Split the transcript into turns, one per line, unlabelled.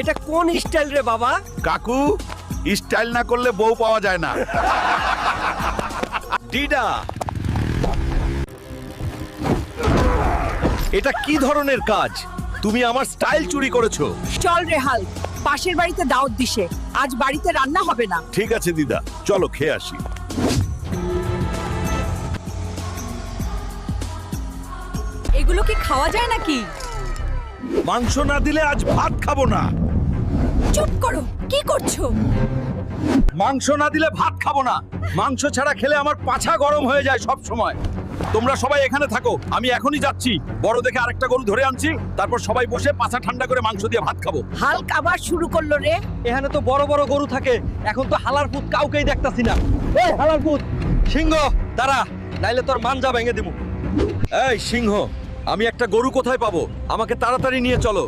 এটা কোন স্টাইল রে বাবা?
কাকু, স্টাইল না করলে বউ পাওয়া যায় না।
ডিডা, এটা কি ধরনের কাজ? তুমি আমার স্টাইল চুরি করেছো।
চল রেহাল, পাশের বাড়িতে দাওয়াত দিছে, আজ বাড়িতে রান্না হবে না।
ঠিক আছে দিদা, চলো খেয়ে আসি।
এগুলো কি খাওয়া যায় নাকি?
মাংস না দিলে আজ ভাত খাবো না।
চুপ করো, কি করছো?
মাংস না দিলে ভাত খাবো না। মাংস ছাড়া খেলে আমার পাছা গরম হয়ে যায় সব সময়। তোমরা সবাই এখানে থাকো, আমি এখনই যাচ্ছি। বড় দেখে আরেকটা গরু ধরে আনছি, তারপর সবাই বসে পাছা ঠান্ডা করে মাংস দিয়ে ভাত খাবো।
হাল্ক আবার শুরু করলো রে।
এখানে তো বড় বড় গরু থাকে, এখন তো হালার পুত কাউকেই দেখতাছি না। এই হালার পুত, সিংহ দাঁড়া, নাইলে তোর মাঞ্জা ভেঙে দেবো। এই সিংহ, আমি একটা গরু কোথায় পাবো? আমাকে তাড়াতাড়ি নিয়ে চলো।